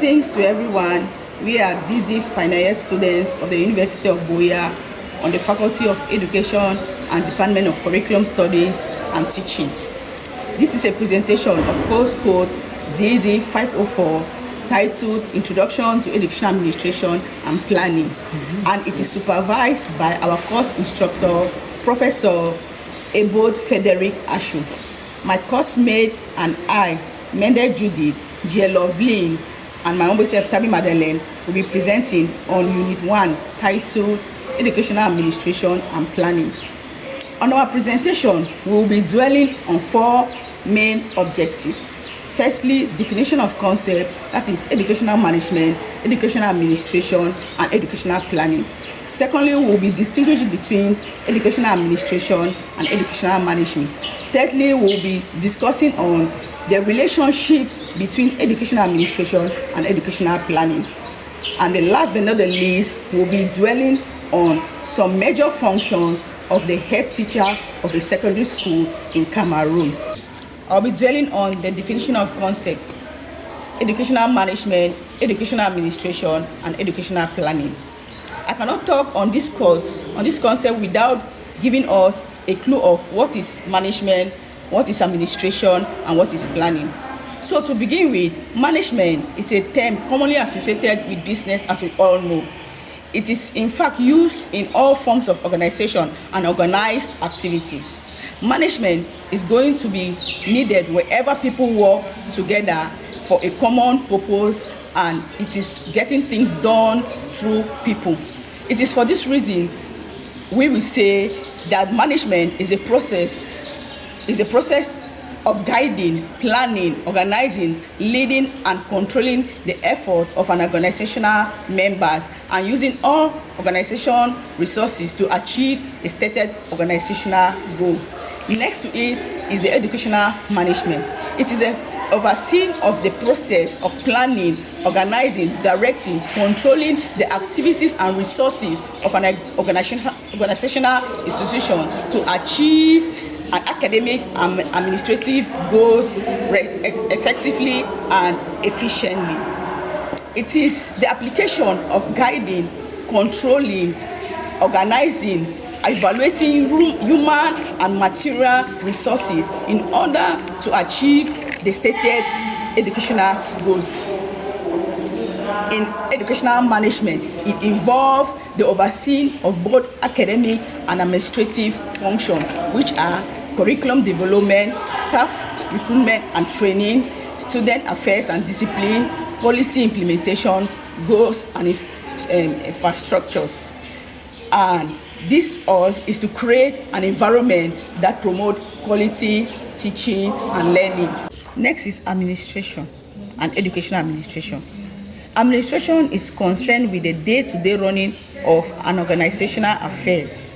Greetings to everyone. We are DD final year students of the University of Boya on the Faculty of Education and Department of Curriculum Studies and Teaching. This is a presentation of course code DD 504 titled Introduction to Education Administration and Planning, and it is supervised by our course instructor, Professor Ebot Njie. My course mate and I, Mende Judith, Njie Loveline, and my own self, Tabi Magdalene, will be presenting on Unit 1 titled Educational Administration and Planning. On our presentation, we will be dwelling on 4 main objectives. Firstly, definition of concept, that is educational management, educational administration, and educational planning. Secondly, we will be distinguishing between educational administration and educational management. Thirdly, we will be discussing on the relationship between educational administration and educational planning. And the last but not the least, we will be dwelling on some major functions of the head teacher of a secondary school in Cameroon. I'll be dwelling on the definition of concept, educational management, educational administration, and educational planning. I cannot talk on this course, on this concept, without giving us a clue of what is management, what is administration, and what is planning. So to begin with, management is a term commonly associated with business, as we all know. It is in fact used in all forms of organization and organized activities. Management is going to be needed wherever people work together for a common purpose, and it is getting things done through people. It is for this reason we will say that management is a process of guiding, planning, organizing, leading, and controlling the effort of an organizational members and using all organization resources to achieve a stated organizational goal. Next to it is the educational management. It is an overseeing of the process of planning, organizing, directing, controlling the activities and resources of an organizational institution to achieve an academic and administrative goals effectively and efficiently. It is the application of guiding, controlling, organizing, evaluating human and material resources in order to achieve the stated educational goals. In educational management, it involves the overseeing of both academic and administrative functions, which are curriculum development, staff recruitment and training, student affairs and discipline, policy implementation, goals and infrastructures. And this all is to create an environment that promotes quality teaching and learning. Next is administration and educational administration. Administration is concerned with the day-to-day running of an organizational affairs.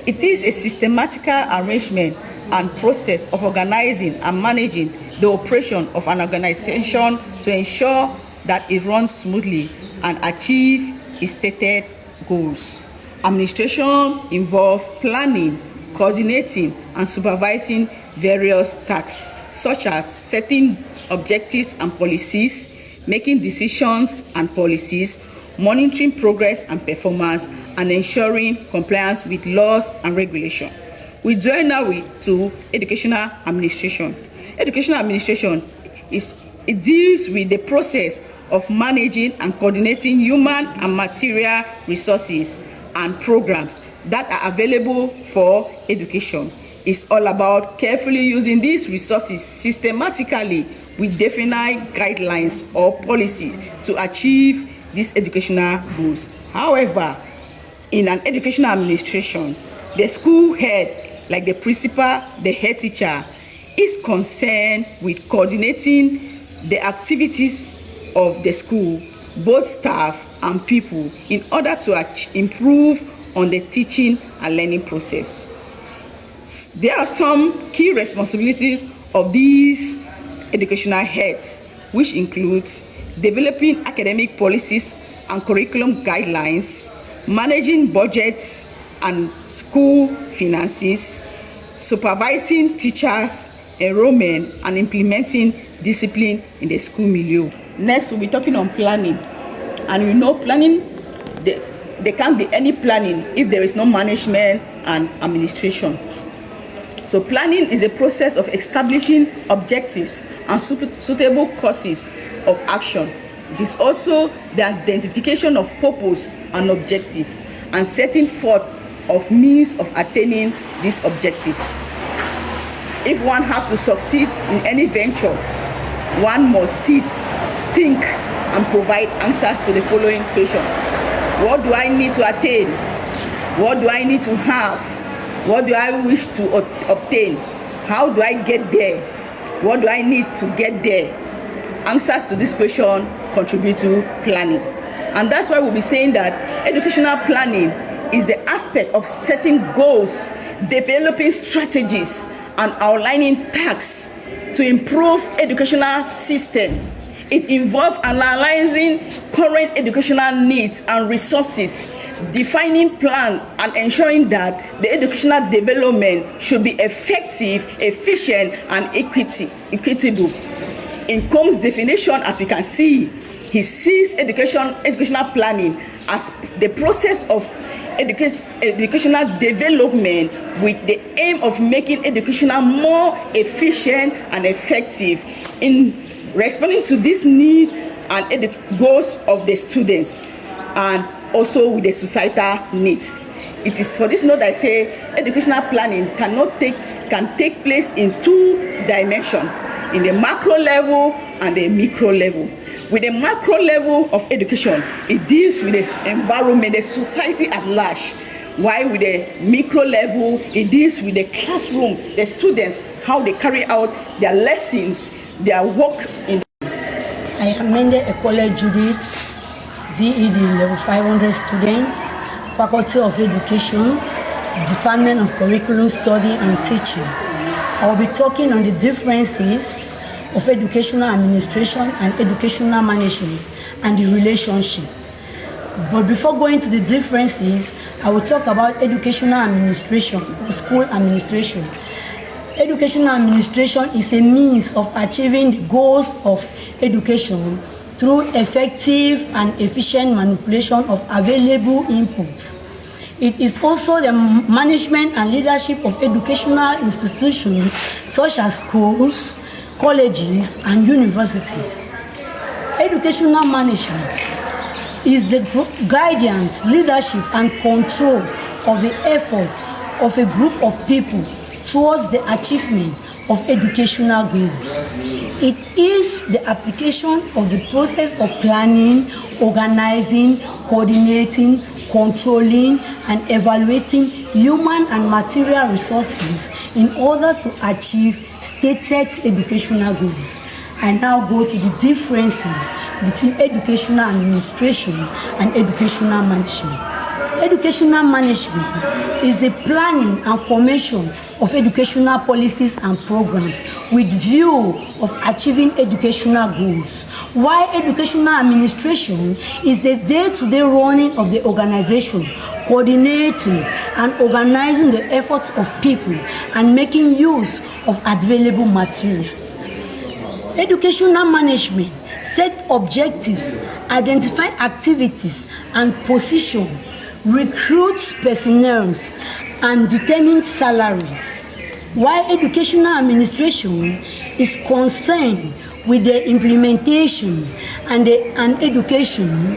It is a systematical arrangement and process of organizing and managing the operation of an organization to ensure that it runs smoothly and achieve its stated goals. Administration involves planning, coordinating, and supervising various tasks, such as setting objectives and policies, making decisions and policies, monitoring progress and performance, and ensuring compliance with laws and regulations. We join now to educational administration. Educational administration deals with the process of managing and coordinating human and material resources and programs that are available for education. It's all about carefully using these resources systematically with definite guidelines or policy to achieve these educational goals. However, in an educational administration, the school head, like the principal, the head teacher, is concerned with coordinating the activities of the school, both staff and people, in order to improve on the teaching and learning process. There are some key responsibilities of these educational heads, which includes developing academic policies and curriculum guidelines, managing budgets and school finances, supervising teachers, enrollment, and implementing discipline in the school milieu. Next, we'll be talking on planning. And you know, planning, there can't be any planning if there is no management and administration. So planning is a process of establishing objectives and suitable courses of action. It is also the identification of purpose and objective and setting forth of means of attaining this objective. If one has to succeed in any venture, one must sit, think, and provide answers to the following questions. What do I need to attain? What do I need to have? What do I wish to obtain? How do I get there? What do I need to get there? Answers to this question contribute to planning. And that's why we'll be saying that educational planning is the aspect of setting goals, developing strategies, and outlining tasks to improve educational system. It involves analyzing current educational needs and resources, defining plan, and ensuring that the educational development should be effective, efficient, and equitable. In Combs' definition, as we can see, he sees educational planning as the process of educational development with the aim of making education more efficient and effective in responding to this need and goals of the students, and also with the societal needs. It is for this note that I say educational planning can take place in two dimensions, in the macro level and the micro level. With the macro level of education, it deals with the environment, the society at large, while with the micro level, it deals with the classroom, the students, how they carry out their lessons, their work in. I am Mende, Ekole, Judith, DED level 500 students, Faculty of Education, Department of Curriculum Study and Teaching. I will be talking on the differences of educational administration and educational management and the relationship. But before going to the differences, I will talk about educational administration, school administration. Educational administration is a means of achieving the goals of education through effective and efficient manipulation of available inputs. It is also the management and leadership of educational institutions such as schools, colleges, and universities. Educational management is the guidance, leadership, and control of the effort of a group of people towards the achievement of educational goals. It is the application of the process of planning, organizing, coordinating, controlling, and evaluating human and material resources in order to achieve stated educational goals. I now go to the differences between educational administration and educational management. Educational management is the planning and formation of educational policies and programs with view of achieving educational goals, while educational administration is the day-to-day running of the organization, coordinating and organizing the efforts of people and making use of available materials. Educational management set objectives, identify activities and position, recruits personnel, and determine salaries, while educational administration is concerned with the implementation and education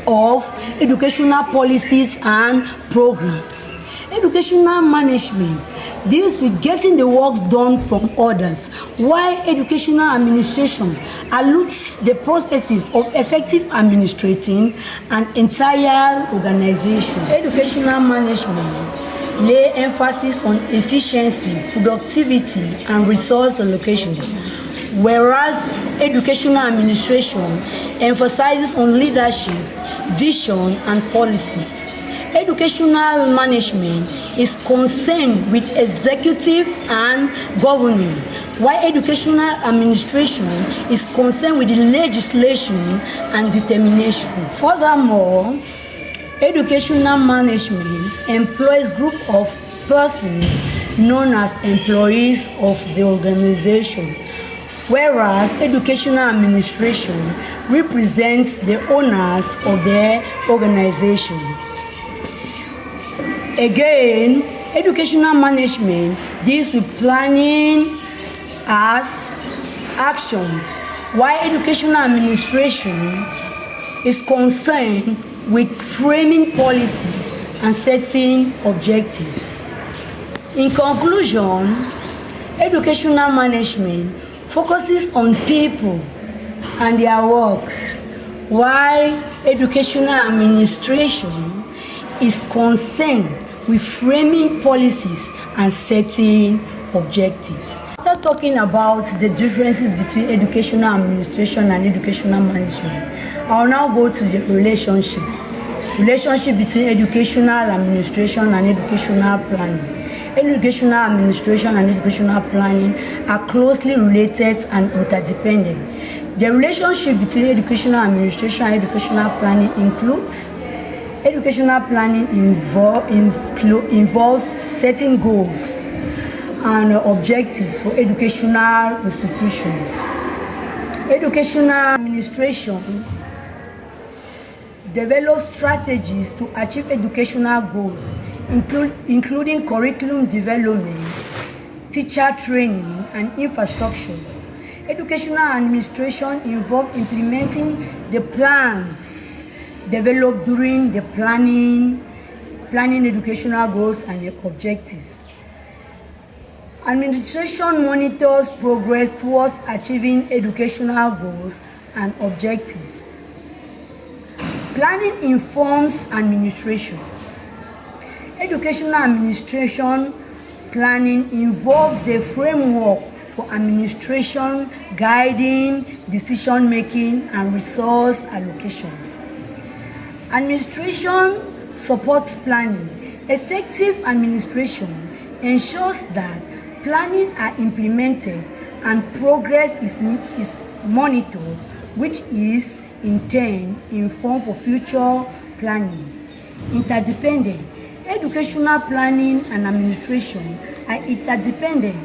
of educational policies and programs. Educational management deals with getting the work done from others, while educational administration alludes the processes of effective administrating an entire organization. Educational management lay emphasis on efficiency, productivity, and resource allocation, whereas educational administration emphasizes on leadership, vision, and policy. Educational management is concerned with executive and governing, while educational administration is concerned with the legislation and determination. Furthermore, educational management employs a group of persons known as employees of the organization, whereas educational administration represents the owners of the organization. Again, educational management deals with planning as actions, while educational administration is concerned with framing policies and setting objectives. In conclusion, educational management focuses on people and their works, while educational administration is concerned with framing policies and setting objectives. After talking about the differences between educational administration and educational management, I will now go to the relationship between educational administration and educational planning. Educational administration and educational planning are closely related and interdependent. The relationship between educational administration and educational planning includes educational planning involves setting goals and objectives for educational institutions. Educational administration develops strategies to achieve educational goals, including curriculum development, teacher training, and infrastructure. Educational administration involves implementing the plans developed during the planning educational goals and objectives. Administration monitors progress towards achieving educational goals and objectives. Planning informs administration. Educational administration planning involves the framework for administration, guiding decision-making and resource allocation. Administration supports planning. Effective administration ensures that planning are implemented and progress is monitored, which is in turn informed for future planning. Interdependent. Educational planning and administration are interdependent,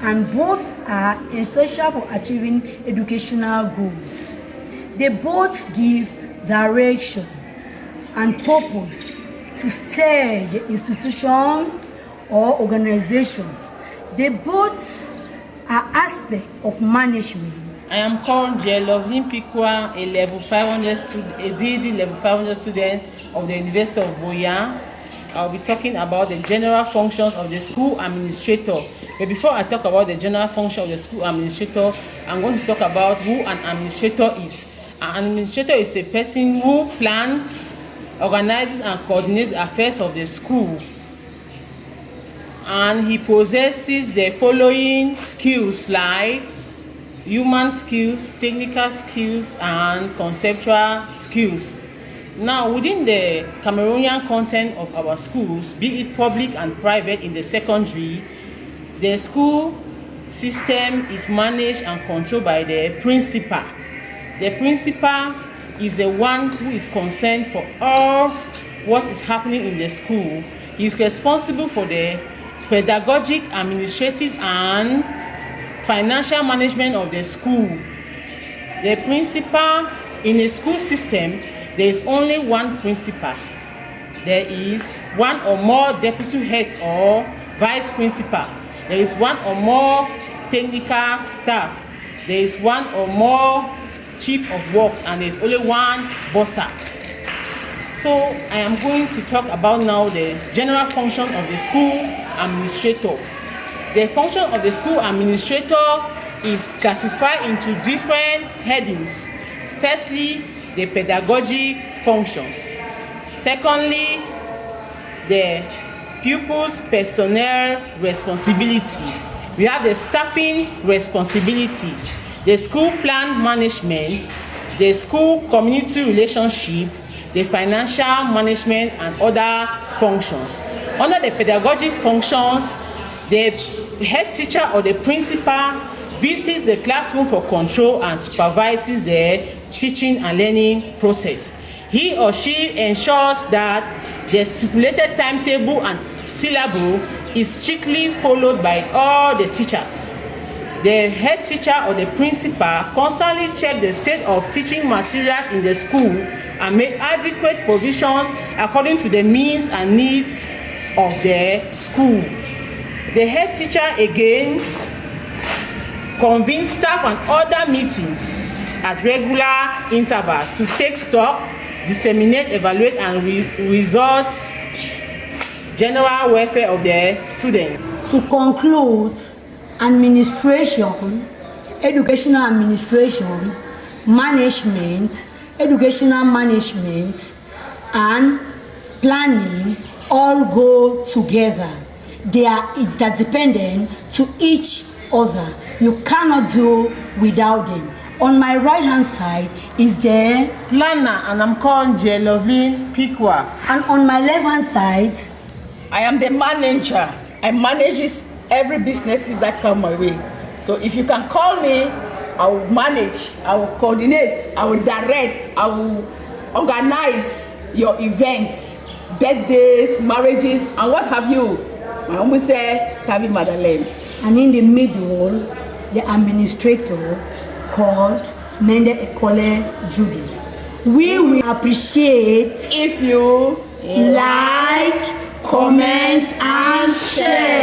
and both are essential for achieving educational goals. They both give direction and purpose to steer the institution or organization. They both are aspects of management. I am Ebot Njie Loveline, a level 500 student, a DED level 500 student of the University of Boya. I'll be talking about the general functions of the school administrator. But before I talk about the general function of the school administrator, I'm going to talk about who an administrator is. An administrator is a person who plans, organizes, and coordinates the affairs of the school. And he possesses the following skills like human skills, technical skills, and conceptual skills. Now, within the Cameroonian content of our schools, be it public and private in the secondary, the school system is managed and controlled by the principal. The principal is the one who is concerned for all what is happening in the school. He is responsible for the pedagogic, administrative, and financial management of the school. The principal in a school system, there is only one principal. There is one or more deputy heads or vice principal. There is one or more technical staff. There is one or more chief of works, and there is only one bossa. So I am going to talk about now the general function of the school administrator. The function of the school administrator is classified into different headings. Firstly, the pedagogic functions. Secondly, the pupils' personnel responsibility. We have the staffing responsibilities, the school plan management, the school community relationship, the financial management, and other functions. Under the pedagogic functions, the head teacher or the principal visits the classroom for control and supervises the teaching and learning process. He or she ensures that the stipulated timetable and syllabus is strictly followed by all the teachers. the head teacher or the principal constantly check the state of teaching materials in the school and make adequate provisions according to the means and needs of the school. The head teacher again convenes staff and other meetings at regular intervals to take stock, disseminate, evaluate, and results general welfare of the student. To conclude, administration, educational administration, management, educational management, and planning all go together. They are interdependent to each other. You cannot do without them. On my right hand side is the planner, and I'm called Njie Loveline Pikwa. And on my left hand side, I am the manager. I manage every businesses that come my way. So if you can call me, I will manage, I will coordinate, I will direct, I will organize your events, birthdays, marriages, and what have you. My mom will say, Tabi Magdalene. And in the middle, the administrator called Mende, Ekole, Judith. We will appreciate if you like, comment, and share.